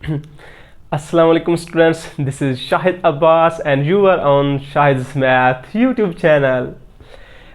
Assalamualaikum students, this is Shahid Abbas and you are on Shahid's Math YouTube channel.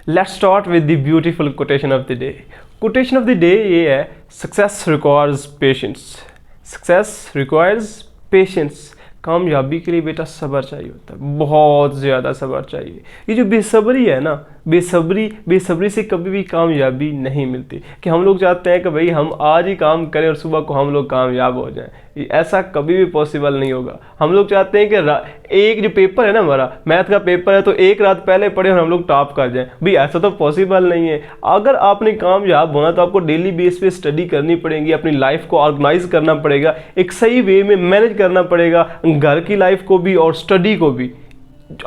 Let's start with the beautiful quotation of the day. Quotation of the day ये है, success requires patience. Success requires patience. कामयाबी के लिए बेटा सब्र चाहिए होता है, बहुत ज़्यादा सब्र चाहिए। ये जो बेसब्री है ना, बेसब्री से कभी भी कामयाबी नहीं मिलती। कि हम लोग चाहते हैं कि भाई हम आज ही काम करें और सुबह को हम लोग कामयाब हो जाएं, ऐसा कभी भी पॉसिबल नहीं होगा। हम लोग चाहते हैं कि एक जो पेपर है ना, हमारा मैथ का पेपर है, तो एक रात पहले पढ़े और हम लोग टॉप कर जाएं, भाई ऐसा तो पॉसिबल नहीं है। अगर आपने कामयाब होना तो आपको डेली बेस पे स्टडी करनी पड़ेगी, अपनी लाइफ को ऑर्गेनाइज करना पड़ेगा, एक सही वे में मैनेज करना पड़ेगा, घर की लाइफ को भी और स्टडी को भी,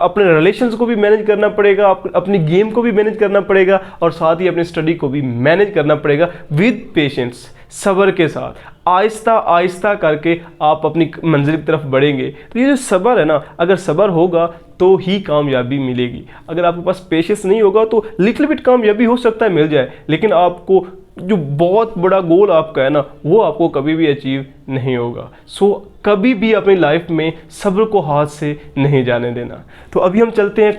अपने रिलेशंस को भी मैनेज करना पड़ेगा, अपनी गेम को भी मैनेज करना पड़ेगा और साथ ही अपनी स्टडी को भी मैनेज करना पड़ेगा विद पेशेंस, सब्र के साथ। आहिस्ता आहिस्ता करके आप अपनी मंजिल की तरफ बढ़ेंगे। तो ये जो सब्र है ना, अगर सब्र होगा तो ही कामयाबी मिलेगी। अगर आपके पास पेशेंस नहीं होगा तो लिटिल बिट कामयाबी हो सकता है मिल जाए, लेकिन आपको जो बहुत बड़ा गोल आपका है ना, वो आपको कभी भी अचीव नहीं होगा। सो कभी भी अपनी लाइफ में सब्र को हाथ से नहीं जाने देना। तो अभी हम चलते हैं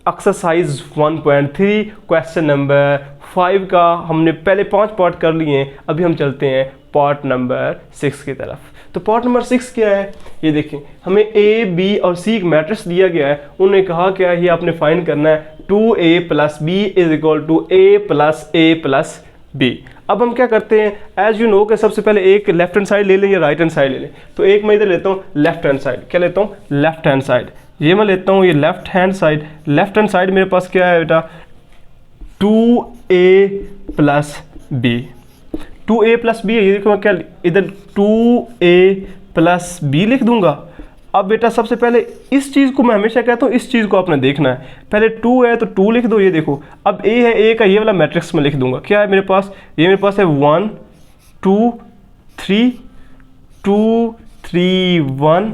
एक्सरसाइज 1.3 क्वेश्चन नंबर 5 का। हमने पहले 5 पार्ट कर लिए हैं, अभी हम चलते हैं पार्ट नंबर 6 की तरफ। तो पार्ट नंबर 6 क्या है, ये देखें, हमें ए बी और सी एक मैट्रिक्स दिया गया है। उन्होंने कहा क्या है, ये आपने फाइंड करना है 2a + b = a + a + b। अब हम क्या करते हैं, एज यू नो कि सबसे पहले एक लेफ्ट हैंड साइड ले लें या राइट हैंड साइड ले लें। तो एक मैं इधर लेता हूँ लेफ्ट हैंड साइड, क्या लेता हूँ, लेफ्ट हैंड साइड। ये मैं लेता हूँ ये left hand side. Left hand side मेरे पास क्या है बेटा, 2a + b। 2a + b है, ये देखो मैं क्या इधर 2a + b लिख दूंगा। अब बेटा सबसे पहले इस चीज़ को मैं हमेशा कहता हूँ, इस चीज़ को आपने देखना है। पहले 2 है तो 2 लिख दो, ये देखो। अब a है, a का ये वाला मैट्रिक्स में लिख दूंगा। क्या है मेरे पास, ये मेरे पास है 1 2 3 2 3 1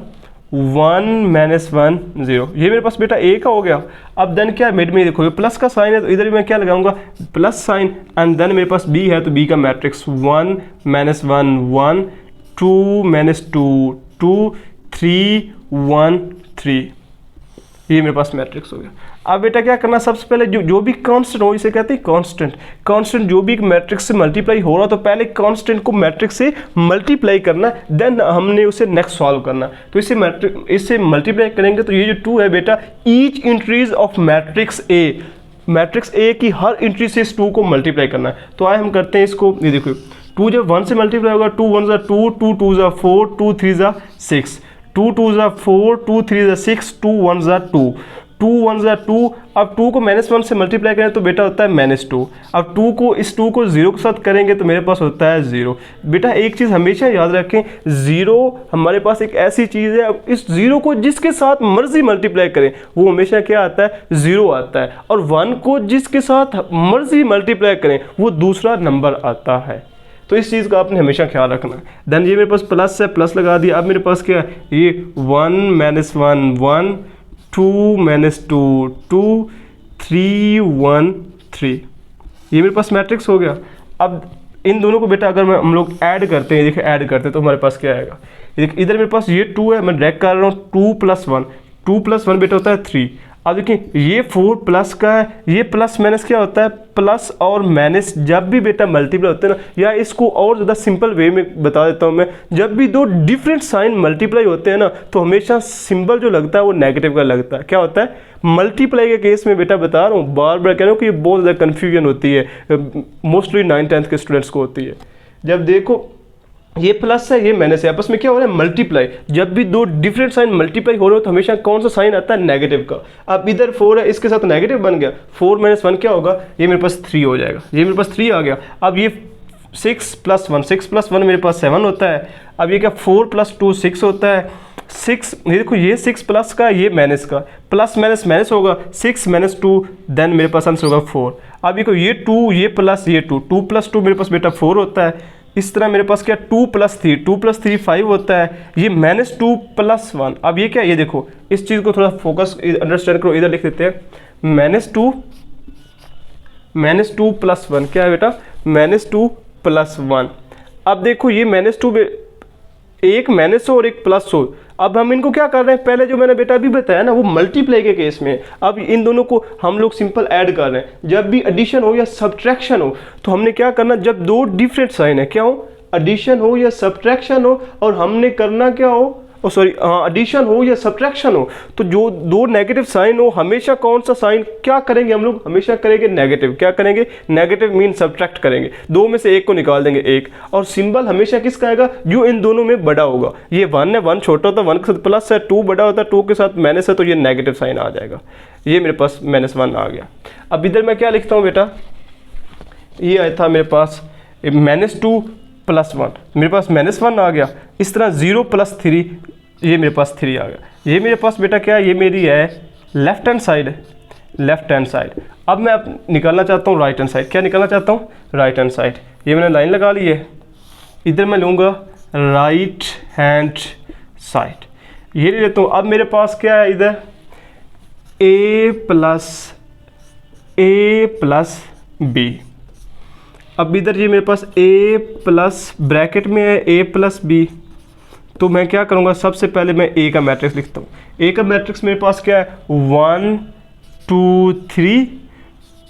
1 -1 0। ये मेरे पास बेटा a का हो गया। अब देन क्या है, मिड में देखो ये प्लस का साइन है, तो इधर भी मैं क्या लगाऊंगा, प्लस साइन। एंड देन मेरे पास b है, तो b का मैट्रिक्स 1 -1 1 2 -2 2 3 1 3। ये मेरे पास मैट्रिक्स हो गया। अब बेटा क्या करना, सबसे पहले जो भी कांस्टेंट हो, इसे कहते हैं कांस्टेंट जो भी एक मैट्रिक्स से मल्टीप्लाई हो रहा, तो पहले कांस्टेंट को मैट्रिक्स से मल्टीप्लाई करना, देन हमने उसे नेक्स्ट सॉल्व करना। तो इससे मल्टीप्लाई करेंगे तो ये जो 2 है बेटा, each entries of matrix A की हर इंट्री से इस 2 को मल्टीप्लाई करना है। तो आए हम करते हैं इसको, ये देखो 2 जब 1 से मल्टीप्लाई होगा, 2 1 = 2 2 2 = 4 2 3 = 6 2 2 = 4 2 3 = 6 2 1 = 2 2 1 = 2। अब 2 को -1 से मल्टीप्लाई करें तो बेटा होता है -2। अब 2 को इस 2 को 0 के साथ करेंगे तो मेरे पास होता है 0। बेटा एक चीज़ हमेशा याद रखें, 0 हमारे पास एक ऐसी चीज़ है, अब इस 0 को जिसके साथ मर्जी मल्टीप्लाई करें वो हमेशा क्या आता है, 0 आता है। और 1 को जिसके साथ मर्जी मल्टीप्लाई करें वो दूसरा नंबर आता है। तो इस चीज़ का आपने हमेशा ख्याल रखना है। देन ये मेरे पास प्लस है, प्लस लगा दिया। अब मेरे पास क्या है, ये 1 -1 1 2 -2 2 3 1 3। ये मेरे पास मैट्रिक्स हो गया। अब इन दोनों को बेटा अगर हम लोग ऐड करते हैं, देखिए ऐड करते हैं तो हमारे पास क्या आएगा, इधर मेरे पास ये 2 है, मैं डायरेक्ट कर रहा हूँ 2 + 1 2 + 1 बेटा होता है 3। अब देखिए ये 4 प्लस का है, ये प्लस माइनस क्या होता है, प्लस और माइनस जब भी बेटा मल्टीप्लाई होते हैं ना, या इसको और ज़्यादा सिंपल वे में बता देता हूँ मैं, जब भी दो डिफरेंट साइन मल्टीप्लाई होते हैं ना, तो हमेशा सिंबल जो लगता है वो नेगेटिव का लगता है। क्या होता है, मल्टीप्लाई के केस में बेटा बता रहा हूँ, बार बार कह रहा हूँ कि ये बहुत ज़्यादा कन्फ्यूजन होती है, मोस्टली 9th-10th के स्टूडेंट्स को होती है। जब देखो ये प्लस है, ये माइनस है, आपस में क्या हो रहा है, मल्टीप्लाई। जब भी दो डिफरेंट साइन मल्टीप्लाई हो रहे हो तो हमेशा कौन सा साइन आता है, नेगेटिव का। अब इधर 4 है, इसके साथ नेगेटिव बन गया, 4 - 1 क्या होगा, ये मेरे पास 3 हो जाएगा। ये मेरे पास 3 आ गया। अब ये 6 + 1 6 + 1 मेरे पास 7 होता है। अब ये क्या 4 + 2 6 होता है। 6 ये देखो, ये 6 प्लस का, ये माइनस का, प्लस माइनस माइनस होगा, 6 - 2 देन मेरे पास आंसर होगा 4। अब ये 2 ये प्लस ये 2 2 + 2 मेरे पास बेटा 4 होता है। इस तरह मेरे पास क्या 2 + 3 2 + 3 5 होता है। ये -2 + 1। अब ये क्या, ये देखो इस चीज़ को थोड़ा फोकस अंडरस्टैंड करो, इधर लिख देते हैं -2 + 1 क्या है बेटा, -2 + 1। अब देखो ये -2 एक माइनस हो और एक प्लस हो। अब हम इनको क्या कर रहे हैं, पहले जो मैंने बेटा अभी बताया ना वो मल्टीप्लाई के केस में, अब इन दोनों को हम लोग सिंपल ऐड कर रहे हैं। जब भी एडिशन हो या सब्ट्रैक्शन हो तो हमने क्या करना, जब दो डिफरेंट साइन है, क्या हो, एडिशन हो या सब्ट्रैक्शन हो, और हमने करना क्या हो, सॉरी एडिशन हो या सब्ट्रैक्शन हो, तो जो दो नेगेटिव साइन हो हमेशा कौन सा साइन क्या करेंगे हम लोग, हमेशा करेंगे नेगेटिव। क्या करेंगे, नेगेटिव मीन सब्ट्रैक्ट करेंगे, दो में से एक को निकाल देंगे एक, और सिंबल हमेशा किसका आएगा, जो इन दोनों में बड़ा होगा। ये 1 है, 1 छोटा होता है, 1 के साथ प्लस है, 2 बड़ा होता है, 2 के साथ माइनस है, तो ये नेगेटिव साइन आ जाएगा। ये मेरे पास -1 आ गया। अब इधर मैं क्या लिखता हूँ बेटा, ये आया था मेरे पास -2 + 1, मेरे पास -1 आ गया। इस तरह 0 + 3, ये मेरे पास 3 आ गया। ये मेरे पास बेटा क्या है, ये मेरी है लेफ्ट हैंड साइड है, लेफ्ट हैंड साइड। अब मैं निकालना चाहता हूँ राइट हैंड साइड। क्या निकालना चाहता हूँ, राइट हैंड साइड। ये मैंने लाइन लगा ली है, इधर मैं लूँगा राइट हैंड साइड, ये ले लेता हूँ। अब मेरे पास क्या है इधर, a + b। अब इधर ये मेरे पास a+ ब्रैकेट में है a + b, तो मैं क्या करूँगा, सबसे पहले मैं a का मैट्रिक्स लिखता हूँ। a का मैट्रिक्स मेरे पास क्या है, 1 2 3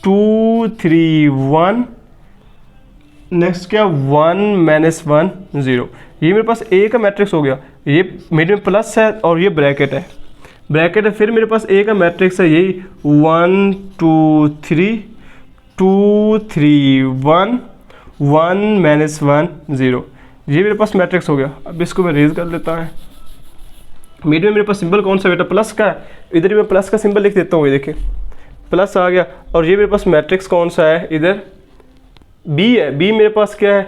2 3 1, नेक्स्ट क्या 1 -1 0। ये मेरे पास a का मैट्रिक्स हो गया। ये मेरे में प्लस है और ये ब्रैकेट है, ब्रैकेट है। फिर मेरे पास a का मैट्रिक्स है यही 1 2 3 2 3 1 1 -1 0। ये मेरे पास मैट्रिक्स हो गया। अब इसको मैं रेज कर लेता हूँ। मिड में मेरे पास सिंबल कौन सा बेटा, प्लस का है, इधर भी मैं प्लस का सिंबल लिख देता हूँ। ये देखिए प्लस आ गया। और ये मेरे पास मैट्रिक्स कौन सा है, इधर b है। b मेरे पास क्या है,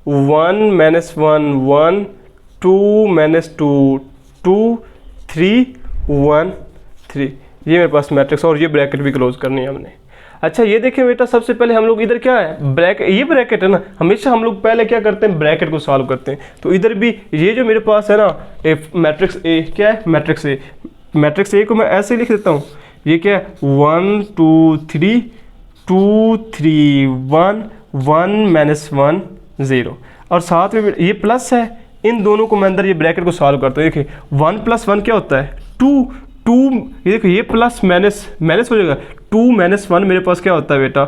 1 -1 1 2 -2 2 3 1 3। ये मेरे पास मैट्रिक्स, और ये ब्रैकेट भी क्लोज करनी है हमने। अच्छा ये देखिए बेटा, सबसे पहले हम लोग इधर क्या है, ब्रैकेट, ये ब्रैकेट है ना, हमेशा हम लोग पहले क्या करते हैं, ब्रैकेट को सॉल्व करते हैं। तो इधर भी ये जो मेरे पास है ना मैट्रिक्स ए, क्या है मैट्रिक्स ए, मैट्रिक्स ए को मैं ऐसे लिख देता हूँ। ये क्या है 1 2 3 2 3 1 1 -1 0, और साथ में ये प्लस है। इन दोनों को मैं अंदर ये ब्रैकेट को सॉल्व करता हूँ। देखिए 1 + 1 क्या होता है, 2 2, ये देखो ये प्लस माइनस हो जाएगा। 2 -1 मेरे पास क्या होता है बेटा,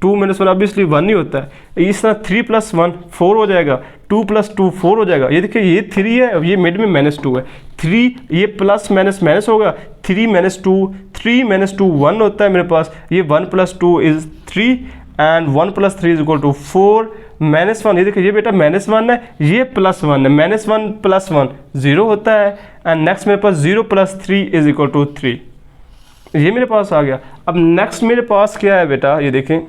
2 -1 ऑब्वियसली 1 ही होता है। इस तरह 3 + 1 4 हो जाएगा, 2 + 2 4 हो जाएगा। ये देखिए ये 3 है और ये मिड में -2 है। 3 ये प्लस माइनस होगा, 3 -2 3 -2 1 होता है मेरे पास। ये 1 + 2 इज 3 एंड 1 + 3 = 4 -1। ये देखिए ये बेटा -1 है, ये +1 है, -1 + 1 0 होता है। एंड नेक्स्ट मेरे पास 0 + 3 = 3। ये मेरे पास आ गया। अब नेक्स्ट मेरे पास क्या है बेटा, ये देखें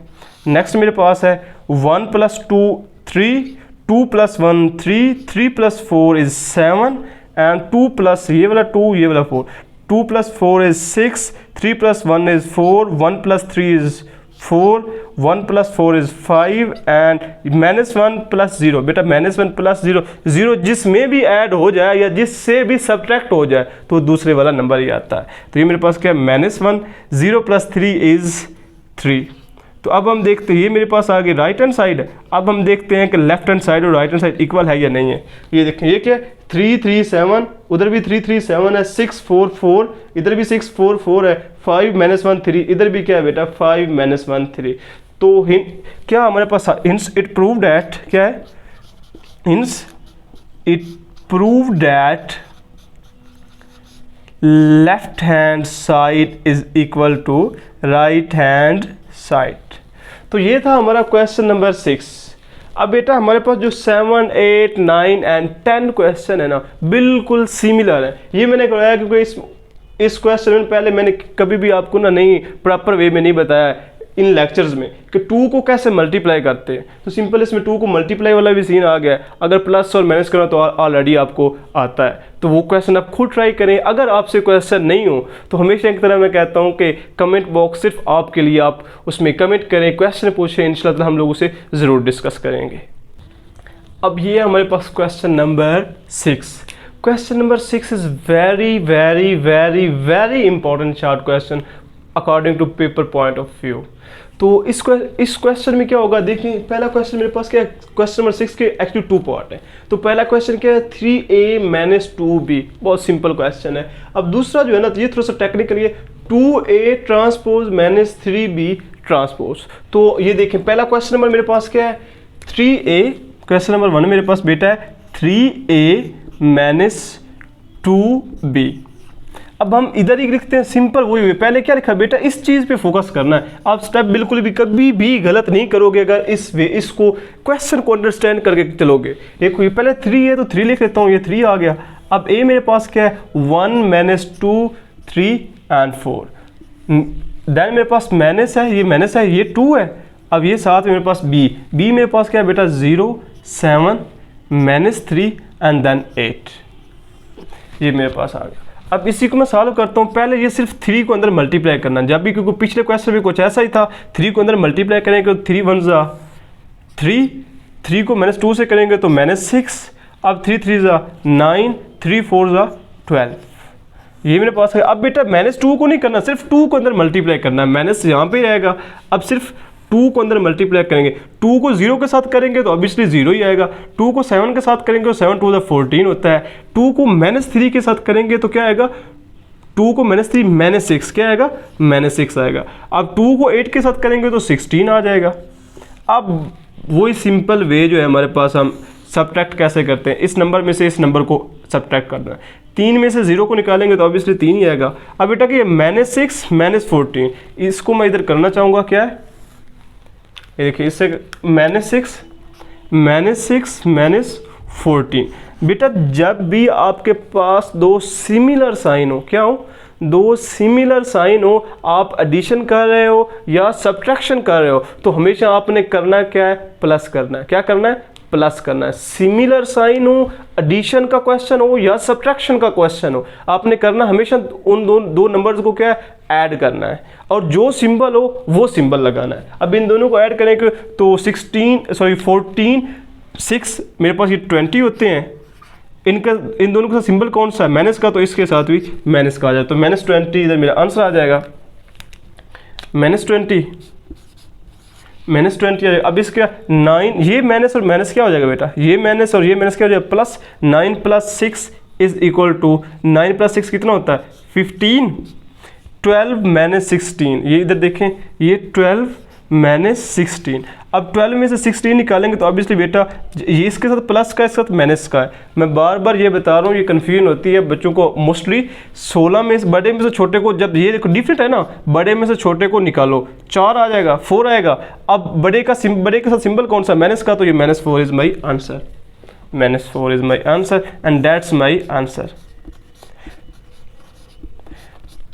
नेक्स्ट मेरे पास है 1 + 2 3 2 + 1 3 3 + 4 इज 7 एंड 2 + ये वाला 2 ये वाला 4 2 + 4 is 6 3 + 1 is 4 1 + 3 is 4 1 + 4 is 5 and -1 + 0। बेटा -1 + 0 0 जिसमें भी ऐड हो जाए या जिससे भी सब्ट्रैक्ट हो जाए तो दूसरे वाला नंबर ही आता है। तो ये मेरे पास क्या है -1 0 + 3 इज 3। तो अब हम देखते हैं, ये मेरे पास आ गई राइट हैंड साइड। अब हम देखते हैं कि लेफ्ट हैंड साइड और राइट हैंड साइड इक्वल है या नहीं है। ये देखें ये क्या है 3 3 7, उधर भी 3 3 7 है, 6 4 4, इधर भी 6 4 4 है, 5 -1 3, इधर भी क्या है बेटा 5 -1 3। तो क्या हमारे पास हिंस इट प्रूव दैट, क्या है hence it prove that left hand side is equal to right hand side. तो ये था हमारा क्वेश्चन नंबर 6। अब बेटा हमारे पास जो 7 8 9 एंड 10 क्वेश्चन है ना बिल्कुल सिमिलर है। ये मैंने कराया क्योंकि इस क्वेश्चन में पहले मैंने कभी भी आपको ना नहीं प्रॉपर वे में नहीं बताया इन लेक्चर्स में कि 2 को कैसे मल्टीप्लाई करते हैं। तो सिंपल इसमें 2 को मल्टीप्लाई वाला भी सीन आ गया। अगर प्लस और माइनस करना तो ऑलरेडी आपको आता है, तो वो क्वेश्चन आप खुद ट्राई करें। अगर आपसे क्वेश्चन नहीं हो तो हमेशा एक तरह मैं कहता हूँ कि कमेंट बॉक्स सिर्फ आपके लिए, आप उसमें कमेंट करें, क्वेश्चन पूछें, इंशाल्लाह हम लोग उसे ज़रूर डिस्कस करेंगे। अब ये हमारे पास question number 6। Question number 6 is very very very very important short question according to paper point of view. तो इस क्वेश्चन में क्या होगा, देखिए पहला क्वेश्चन मेरे पास क्या है, क्वेश्चन नंबर 6 के एक्चुअली 2 पार्ट है। तो पहला क्वेश्चन क्या है, 3a - 2b, बहुत सिंपल क्वेश्चन है। अब दूसरा जो है ना, तो ये थोड़ा सा टेक्निकल है, 2a ट्रांसपोज - 3b ट्रांसपोज। तो ये देखें पहला क्वेश्चन नंबर मेरे पास क्या है, 3a, क्वेश्चन नंबर 1 मेरे पास बेटा है 3a - 2b। अब हम इधर ही लिखते हैं, सिंपल वही हुई। पहले क्या लिखा बेटा, इस चीज़ पे फोकस करना है। आप स्टेप बिल्कुल भी कभी भी गलत नहीं करोगे अगर इसको क्वेश्चन को अंडरस्टैंड करके चलोगे। एक हुई, पहले 3 है तो 3 लिख लेता हूँ, ये 3 आ गया। अब ए मेरे पास क्या है, 1 - 2 3 and 4। देन मेरे पास माइनस है, ये 2 है। अब ये साथ में मेरे पास बी मेरे पास क्या है बेटा, 0 7 -3 एंड देन 8, ये मेरे पास आ गया। अब इसी को मैं सॉल्व करता हूँ। पहले ये सिर्फ 3 को अंदर मल्टीप्लाई करना, जब भी, क्योंकि पिछले क्वेश्चन में कुछ ऐसा ही था, 3 को अंदर मल्टीप्लाई करेंगे तो 3 1 जा 3, 3 को -2 से करेंगे तो -6, अब 3 3 जा 9, 3 4 जा 12, ये मेरे पास है। अब बेटा -2 को नहीं करना, सिर्फ 2 को अंदर मल्टीप्लाई करना है, माइनस यहाँ पे ही रहेगा। अब सिर्फ 2 को अंदर मल्टीप्लाई करेंगे, 2 को 0 के साथ करेंगे तो ऑब्वियसली 0 ही आएगा। 2 को 7 के साथ करेंगे तो 7 2 14 होता है। 2 को -3 के साथ करेंगे तो क्या आएगा, 2 को -3 -6, क्या आएगा, -6 आएगा। अब 2 को 8 के साथ करेंगे तो 16 आ जाएगा। अब वही सिंपल वे जो है हमारे पास, हम सब्ट्रैक्ट कैसे करते हैं, इस नंबर में से इस नंबर को सब्ट्रैक्ट करना है। 3 में से 0 को निकालेंगे तो ऑब्वियसली 3 ही आएगा। अब बेटा कि -6 -14, इसको मैं इधर करना चाहूँगा, क्या है ये देखिए, इससे -6 -14। बेटा जब भी आपके पास दो सिमिलर साइन हो, क्या हो, दो सिमिलर साइन हो, आप एडिशन कर रहे हो या सब्ट्रैक्शन कर रहे हो, तो हमेशा आपने करना क्या है, प्लस करना है। क्या करना है, प्लस करना है। सिमिलर साइन हो, एडिशन का क्वेश्चन हो या सब्ट्रैक्शन का क्वेश्चन हो, आपने करना हमेशा उन दो नंबर्स को क्या है, ऐड करना है, और जो सिंबल हो वो सिंबल लगाना है। अब इन दोनों को ऐड करेंगे तो 14 6 मेरे पास ये 20 होते हैं। इन दोनों का सिंबल कौन सा है, माइनस का, तो इसके साथ भी माइनस का आ जाए तो -20 इधर मेरा आंसर आ जाएगा, -20। अब इसके 9, ये माइनस और माइनस क्या हो जाएगा बेटा, ये माइनस और ये माइनस क्या हो जाएगा, प्लस। 9 + 6 इज इक्वल टू 9 + 6 कितना होता है, 15। 12 - 16, ये इधर देखें, ये 12 - 16। अब 12 में से 16 निकालेंगे तो ऑब्वियसली बेटा ये इसके साथ प्लस का, इसके साथ माइनस का है। मैं बार बार ये बता रहा हूँ, ये कन्फ्यूजन होती है बच्चों को मोस्टली। 16 में से, बड़े में से छोटे को, जब ये देखो डिफरेंट है ना, बड़े में से छोटे को निकालो, 4 आ जाएगा, 4 आएगा। अब बड़े के साथ सिंबल कौन सा, माइनस का, तो ये -4 is my answer, -4 is my answer and that's my answer.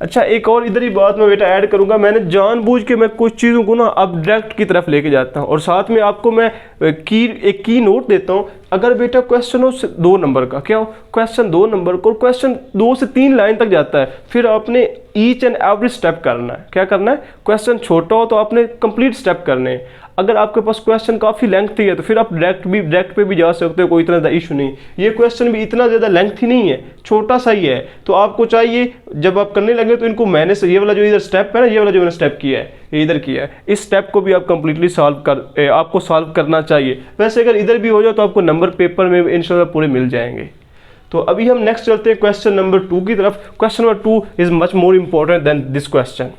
अच्छा, एक और इधर ही बात मैं बेटा ऐड करूंगा, मैंने जानबूझ के मैं कुछ चीज़ों को ना अब डायरेक्ट की तरफ लेके जाता हूं, और साथ में आपको मैं एक की नोट देता हूं। अगर बेटा क्वेश्चन हो 2 नंबर का, क्या हो, क्वेश्चन 2 नंबर को, क्वेश्चन 2 से 3 लाइन तक जाता है, फिर आपने ईच एंड एवरी स्टेप करना है। क्या करना है, क्वेश्चन छोटा हो तो आपने कंप्लीट स्टेप करने हैं। अगर आपके पास क्वेश्चन काफ़ी लेंथी है तो फिर आप डायरेक्ट पे भी जा सकते हो, कोई इतना ज़्यादा इशू नहीं। ये क्वेश्चन भी इतना ज़्यादा लेंथी नहीं है, छोटा सा ही है, तो आपको चाहिए जब आप करने लगे तो इनको मैंने से, ये वाला जो इधर स्टेप है ना, ये वाला जो मैंने स्टेप किया है, ये इधर किया है, इस स्टेप को भी आप कंप्लीटली आपको सॉल्व करना चाहिए। वैसे अगर इधर भी हो जाए तो आपको नंबर पेपर में इंशाल्लाह पूरे मिल जाएंगे। तो अभी हम नेक्स्ट चलते हैं क्वेश्चन नंबर 2 की तरफ। Question number 2 is much more important then this question.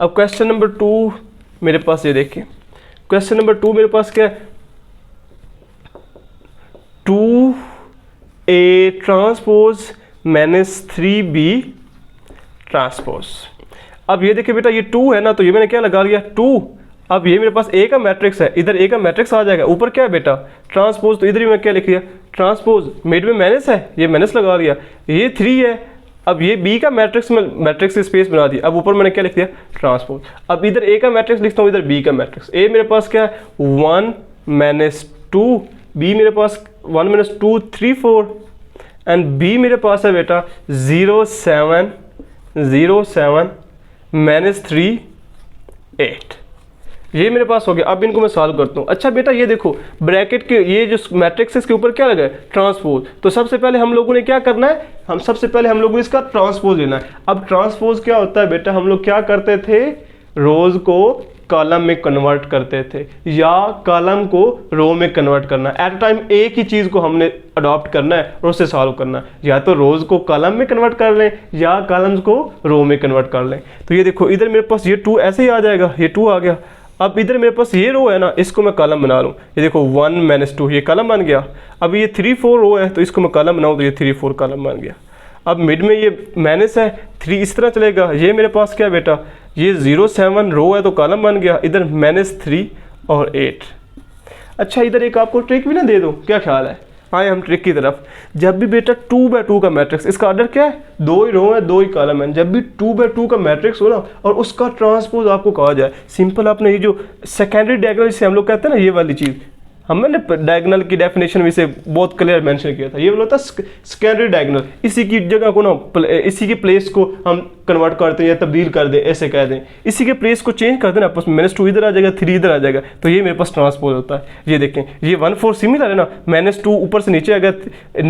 अब क्वेश्चन नंबर 2 मेरे पास, ये देखिए क्वेश्चन नंबर 2 मेरे पास क्या है, 2a ट्रांसपोज -3b ट्रांसपोज। अब ये देखिए बेटा, ये 2 है ना, तो ये मैंने क्या लगा लिया, 2। अब ये मेरे पास a का मैट्रिक्स है, इधर a का मैट्रिक्स आ जाएगा, ऊपर क्या है बेटा, ट्रांसपोज, तो इधर ही मैं क्या लिख लिया, ट्रांसपोज, मिड में माइनस है, ये माइनस लगा लिया, ये 3 है। अब ये b का मैट्रिक्स में मैट्रिक्स की स्पेस बना दी, अब ऊपर मैंने क्या लिख दिया, ट्रांसपोज। अब इधर a का मैट्रिक्स लिखता हूँ, इधर b का मैट्रिक्स। a मेरे पास क्या है, 1 - 2, b मेरे पास 1 - 2 3 4 एंड b मेरे पास है बेटा 0 7 -3 8। ये मेरे पास हो गया। अब इनको मैं सॉल्व करता हूँ। अच्छा बेटा ये देखो, ब्रैकेट के ये जो मैट्रिक्स है इसके ऊपर क्या लगा है, ट्रांसपोज। तो सबसे पहले हम लोगों ने क्या करना है, हम लोगों ने इसका ट्रांसपोज लेना है। अब ट्रांसपोज क्या होता है बेटा, हम लोग क्या करते थे, रोज को कॉलम में कन्वर्ट करते थे या कॉलम को रो में कन्वर्ट करना है। एट अ टाइम एक ही चीज़ को हमने अडॉप्ट करना है और उससे सॉल्व करना है, या तो रोज को कॉलम में कन्वर्ट कर लें या कॉलम्स को रो में कन्वर्ट कर लें। तो ये देखो इधर मेरे पास ये 2 ऐसे ही आ जाएगा, ये 2 आ गया। अब इधर मेरे पास ये रो है ना, इसको मैं कॉलम बना लूँ, ये देखो 1 - 2 ये कॉलम बन गया। अब ये 3 4 रो है तो इसको मैं कॉलम बनाऊँ तो ये 3 4 कॉलम बन गया। अब मिड में ये माइनस है 3 इस तरह चलेगा। ये मेरे पास क्या बेटा, ये 0 7 रो है तो कॉलम बन गया, इधर -3 और 8। अच्छा इधर एक आपको ट्रिक भी ना दे दूँ, क्या ख्याल है? आए हम ट्रिक की तरफ। जब भी बेटा 2x2 का मैट्रिक्स, इसका ऑर्डर क्या है, 2 ही रो है 2 ही कॉलम है, जब भी 2x2 का मैट्रिक्स हो ना और उसका ट्रांसपोज आपको कहा जाए, सिंपल आपने ये जो सेकेंडरी डायगोनल जिसे हम लोग कहते हैं ना, ये वाली चीज़ हमने डायगोनल की डेफिनेशन में से बहुत क्लियर मेंशन किया था, ये बोला था सेकेंडरी डायगोनल, इसी की जगह को ना इसी के प्लेस को हम कन्वर्ट करते हैं या तब्दील कर दें, ऐसे कह दें, इसी के प्लेस को चेंज कर देना आपस में, -2 इधर आ जाएगा 3 इधर आ जाएगा, तो ये मेरे पास ट्रांसपोज होता है। ये देखें ये 1 4 सिमिलर है ना, -2 ऊपर से नीचे आ गया,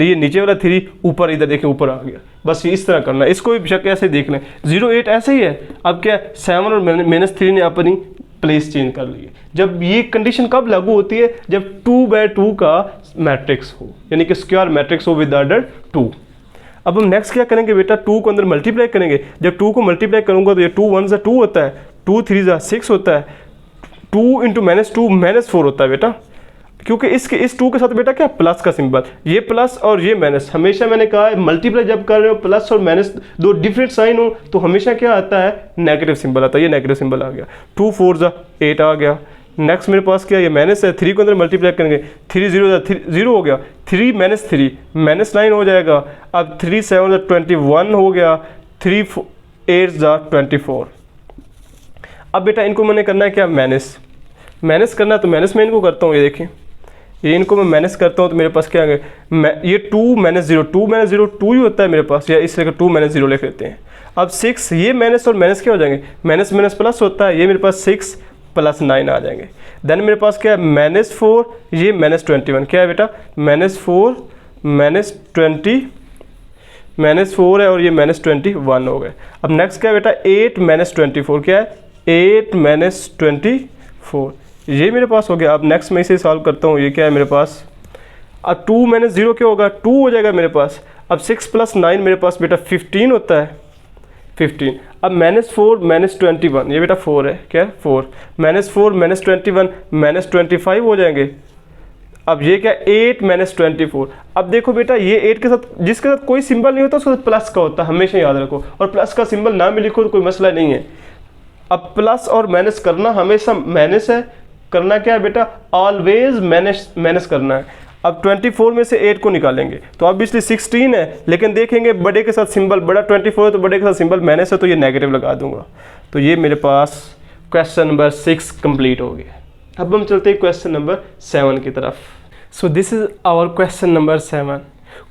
ये नीचे वाला 3 ऊपर, इधर देखें ऊपर आ गया, बस ये इस तरह करना है। इसको भी बेशक ऐसे देख लें, 0 8 ऐसे ही है। अब क्या 7 और -3 ने अपनी प्लेस चेंज कर लिए। जब ये कंडीशन कब लागू होती है, जब 2x2 का मैट्रिक्स हो, यानी कि स्क्वायर मैट्रिक्स हो विद ऑर्डर 2। अब हम नेक्स्ट क्या करेंगे बेटा, 2 को अंदर मल्टीप्लाई करेंगे। जब 2 को मल्टीप्लाई करूंगा तो ये 2 1 2 होता है, 2 3 6 होता है, 2 × -2 -4 होता है बेटा, क्योंकि इस 2 के साथ बेटा क्या प्लस का सिंबल, ये प्लस और ये माइनस। हमेशा मैंने कहा है मल्टीप्लाई जब कर रहे हो प्लस और माइनस दो डिफरेंट साइन हो तो हमेशा क्या आता है, नेगेटिव सिंबल आता है। ये नेगेटिव सिंबल आ गया, 2 4 8 आ गया। नेक्स्ट मेरे पास क्या, ये माइनस है, 3 को अंदर मल्टीप्लाई करेंगे, 3 0 0 हो गया, 3 -3 -9 हो जाएगा। अब 3 7 21 हो गया, 3 8 24। अब बेटा इनको मैंने करना है क्या, माइनस करना है, तो माइनस में इनको करता हूँ। ये देखें ये इनको मैं माइनस करता हूँ तो मेरे पास क्या आ गया, ये 2 -0 2 -0 2 ही होता है मेरे पास, या इस तरह 2 -0 लिख लेते हैं। अब 6, ये माइनस और माइनस क्या हो जाएंगे, माइनस माइनस प्लस होता है, ये मेरे पास 6 + 9 आ जाएंगे। देन मेरे पास क्या है, -4, ये -21 क्या है बेटा, -4 -4 है और ये -21 हो गए। अब नेक्स्ट क्या है बेटा, 8 -24 क्या है, 8 -24 ये मेरे पास हो गया। अब नेक्स्ट मैं इसे सॉल्व करता हूँ, ये क्या है मेरे पास, अब 2 -0 क्या होगा, 2 हो जाएगा मेरे पास। अब 6 + 9 मेरे पास बेटा 15 होता है, 15। अब -4 -21 ये बेटा 4 है, क्या है 4, -4 -21 -25 हो जाएंगे। अब ये क्या 8 -24। अब देखो बेटा ये 8 के साथ जिसके साथ कोई सिंबल नहीं होता उसके साथ प्लस का होता है, हमेशा याद रखो, और प्लस का सिंबल ना भी लिखो तो कोई मसला नहीं है। अब प्लस और माइनस करना हमेशा माइनस है, करना क्या है बेटा, ऑलवेज माइनस करना है। अब 24 में से 8 को निकालेंगे तो ऑब्वियसली 16 है, लेकिन देखेंगे बड़े के साथ सिंबल, बड़ा 24 है तो बड़े के साथ सिंबल माइनस है, तो ये नेगेटिव लगा दूंगा। तो ये मेरे पास क्वेश्चन नंबर 6 कंप्लीट हो गया। अब हम चलते हैं क्वेश्चन नंबर 7 की तरफ। So this is our question number 7।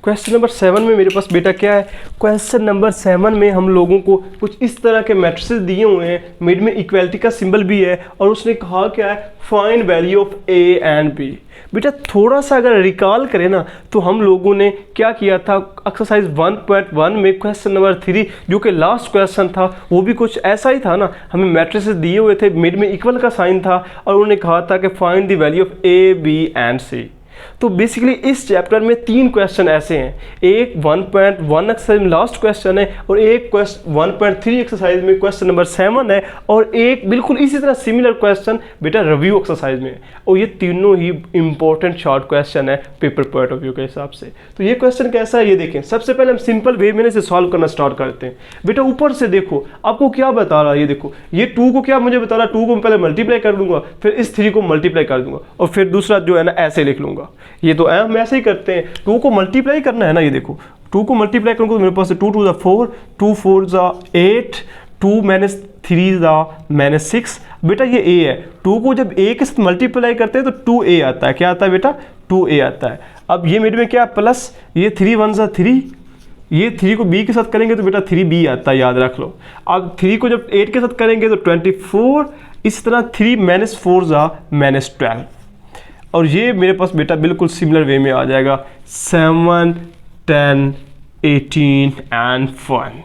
Question number 7 में मेरे पास बेटा क्या है, क्वेश्चन नंबर 7 में हम लोगों को कुछ इस तरह के मैट्रिसेस दिए हुए हैं, मिड में इक्वालिटी का सिंबल भी है, और उसने कहा क्या है, find value of A and B. बेटा थोड़ा सा अगर रिकॉल करें ना तो हम लोगों ने क्या किया था, एक्सरसाइज 1.1 में क्वेश्चन नंबर 3 जो कि लास्ट क्वेश्चन था वो भी कुछ ऐसा ही था ना, हमें मैट्रिसेस दिए हुए थे, मिड में इक्वल का साइन था और उन्होंने कहा था कि find the value of A B and C. तो बेसिकली इस चैप्टर में 3 क्वेश्चन ऐसे हैं, एक 1.1 एक्सरसाइज में लास्ट क्वेश्चन है, और एक 1.3 एक्सरसाइज में क्वेश्चन नंबर 7 है, और एक बिल्कुल इसी तरह सिमिलर क्वेश्चन बेटा रिव्यू एक्सरसाइज में। और ये तीनों ही इंपॉर्टेंट शॉर्ट क्वेश्चन है पेपर पॉइंट ऑफ व्यू के हिसाब से। तो ये क्वेश्चन कैसा है ये देखें। सबसे पहले हम सिंपल वे में इसे सॉल्व करना स्टार्ट करते हैं। बेटा ऊपर से देखो आपको क्या बता रहा है, ये देखो ये 2 को क्या मुझे बता रहा है, 2 को मैं पहले मल्टीप्लाई कर दूंगा, फिर इस 3 को मल्टीप्लाई कर दूंगा, और फिर दूसरा जो है ना ऐसे लिख लूंगा। ये तो हम ऐसे ही करते हैं, 2 को मल्टीप्लाई करना है ना, ये देखो 2 को मल्टीप्लाई करूंगा तो मेरे पास 2 2 4, 2 4 8, 2 -3 -6। बेटा ये a है, 2 को जब a के साथ मल्टीप्लाई करते हैं तो 2a आता है, क्या आता है बेटा 2a आता है। अब ये मिड में क्या प्लस, ये 3 1 3, ये 3 को b के साथ करेंगे तो बेटा 3b आता है, याद रख लो। अब 3 को जब 8 के साथ करेंगे तो 24, इस तरह 3 -4 -12, और ये मेरे पास बेटा बिल्कुल सिमिलर वे में आ जाएगा 7 10 18 एंड 1।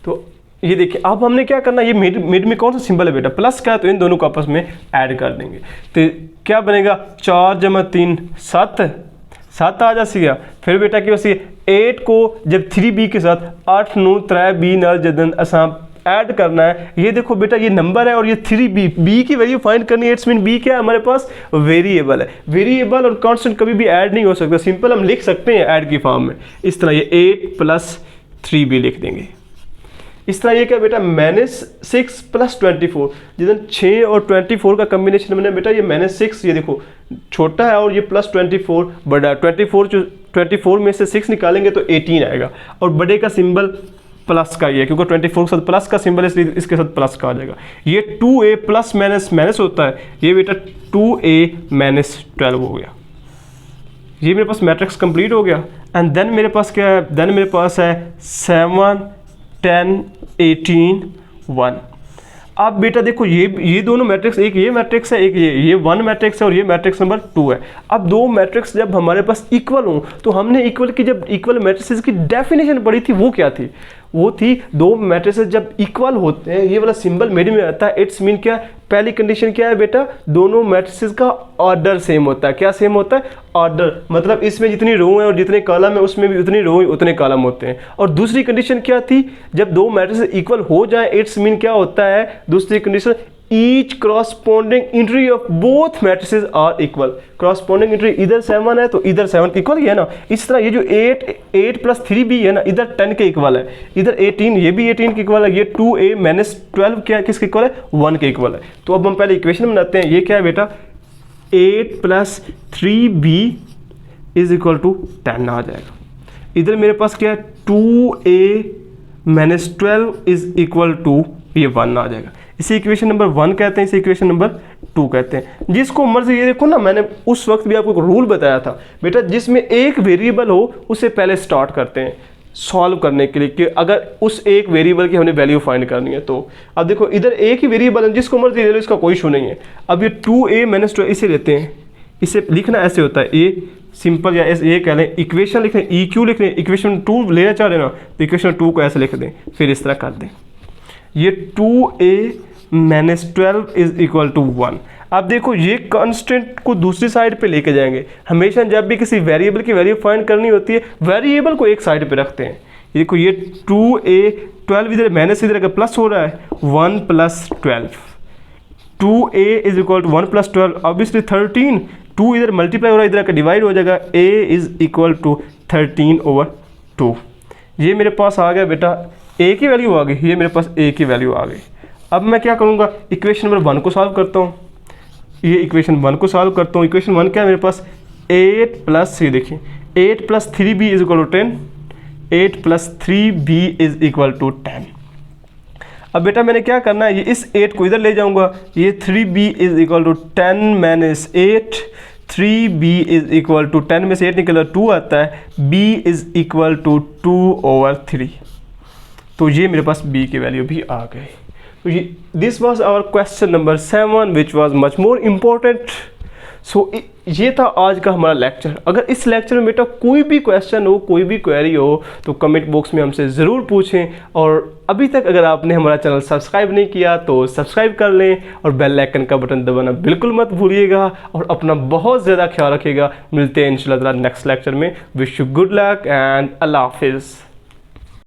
तो ये देखिए अब हमने क्या करना, ये मिड में कौन सा सिंबल है बेटा, प्लस का है, तो इन दोनों को आपस में ऐड कर देंगे। तो क्या बनेगा, 4 × 3 7, 7 आ जा सीगा। फिर बेटा कि वैसे 8 को जब 3b के साथ 8 9 3 b नाल जदन असां ऐड करना है, ये देखो बेटा ये नंबर है और ये 3b, b की वैल्यू फाइंड करनी है। इट्स मीन b क्या है हमारे पास, वेरिएबल है। वेरिएबल और कांस्टेंट कभी भी ऐड नहीं हो सकता, सिंपल हम लिख सकते हैं ऐड की फॉर्म में इस तरह, ये 8 + 3b लिख देंगे इस तरह। ये क्या बेटा, -6 + 24, जिधर 6 और 24 का कम्बिनेशन बना बेटा, ये -6, ये देखो छोटा है और ये +24 बड़ा। 24 में से 6 निकालेंगे तो 18 आएगा, और बड़े का सिंबल प्लस का ही है क्योंकि 24 के साथ प्लस का सिंबल है, इसलिए इसके साथ प्लस का आ जाएगा। ये 2a + माइनस होता है, ये बेटा 2a - 12 हो गया। ये मेरे पास मैट्रिक्स कंप्लीट हो गया। एंड देन मेरे पास क्या है, देन मेरे पास है 7 10 18 1। अब बेटा देखो ये दोनों मैट्रिक्स, एक ये मैट्रिक्स है, एक ये 1 मैट्रिक्स है और ये मैट्रिक्स नंबर 2 है। अब दो मैट्रिक्स जब हमारे पास इक्वल हों तो हमने इक्वल की, जब इक्वल मैट्रिक्स की डेफिनेशन पढ़ी थी वो क्या थी, वो थी दो मैट्रिक्स जब इक्वल होते हैं, ये वाला सिंबल मेरे में आता है, इट्स मीन क्या, पहली कंडीशन क्या है बेटा, दोनों मैट्रिक्स का ऑर्डर सेम होता है। क्या सेम होता है, ऑर्डर, मतलब इसमें जितनी रो है और जितने कॉलम है उसमें भी उतनी रो उतने कॉलम होते हैं। और दूसरी कंडीशन क्या थी, जब दो मैट्रिक्स इक्वल हो जाए, इट्स मीन क्या होता है, दूसरी condition, each corresponding entry of both matrices are equal। corresponding entry इधर 7 है तो इधर 7 इक्वल ही है ना। इस तरह ये जो 8 + 3b है ना, इधर 10 के इक्वल है, इधर 18, ये भी 18 के इक्वल है, ये 2a - 12 क्या है, किसके इक्वल है, 1 के इक्वल है। तो अब हम पहले इक्वेशन बनाते हैं। ये क्या है बेटा, 8 + 3b = 10 आ जाएगा। इधर मेरे पास क्या है, 2a - 12 = ये 1 आ जाएगा। इसे इक्वेशन नंबर 1 कहते हैं, इसे इक्वेशन नंबर 2 कहते हैं। जिसको मर्जी, ये देखो ना, मैंने उस वक्त भी आपको एक रूल बताया था बेटा, जिसमें एक वेरिएबल हो उससे पहले स्टार्ट करते हैं सॉल्व करने के लिए, कि अगर उस एक वेरिएबल की हमने वैल्यू फाइंड करनी है तो। अब देखो इधर एक ही वेरिएबल है, जिसको मर्जी ले लो, इसका कोई इशू नहीं है। अब ये 2a - 12 इसे लेते हैं, इसे लिखना ऐसे होता है, ए सिंपल या ये कह लें, इक्वेशन लिख लें, EQ लिख लें, इक्वेशन 2 लेना चाह रहे ना तो इक्वेशन 2 को ऐसे लिख दें, फिर इस तरह कर दें, ये 2a - 12 = 1। अब देखो ये कांस्टेंट को दूसरी साइड पे लेके जाएंगे। हमेशा जब भी किसी वेरिएबल की वैल्यू फाइंड करनी होती है, वेरिएबल को एक साइड पे रखते हैं। ये देखो ये 2a 12 इधर माइनस, इधर का प्लस हो रहा है, 1 + 12, 2a = 1 + 12, ऑब्वियसली 13, 2 इधर मल्टीप्लाई हो रहा है, इधर का डिवाइड हो जाएगा, a = 13/2। ये मेरे पास आ गया बेटा, a की वैल्यू आ गई, ये मेरे पास a की वैल्यू आ गई। अब मैं क्या करूँगा, इक्वेशन नंबर 1 को सॉल्व करता हूँ। ये इक्वेशन 1 को सॉल्व करता हूँ। इक्वेशन 1 क्या है मेरे पास, 8 + ये देखिए 8 + 3b = 10, 8 + 3b = 10। अब बेटा मैंने क्या करना है, ये इस 8 को इधर ले जाऊँगा, ये 3b = 10 - 8, 3b = 10 में से 8 निकला 2 आता है, b = 2/3। तो ये मेरे पास b की वैल्यू भी आ गई। तो ये this was our question number 7 which was much more important. So ये था आज का हमारा लेक्चर। अगर इस लेक्चर में बेटा कोई भी क्वेश्चन हो, कोई भी क्वेरी हो तो कमेंट बॉक्स में हमसे ज़रूर पूछें। और अभी तक अगर आपने हमारा चैनल सब्सक्राइब नहीं किया तो सब्सक्राइब कर लें और बेल आइकन का बटन दबाना बिल्कुल मत भूलिएगा। और अपना बहुत ज़्यादा ख्याल रखिएगा। मिलते हैं इंशाल्लाह नेक्स्ट लेक्चर में। Wish you good luck and अल्लाह हाफिज़।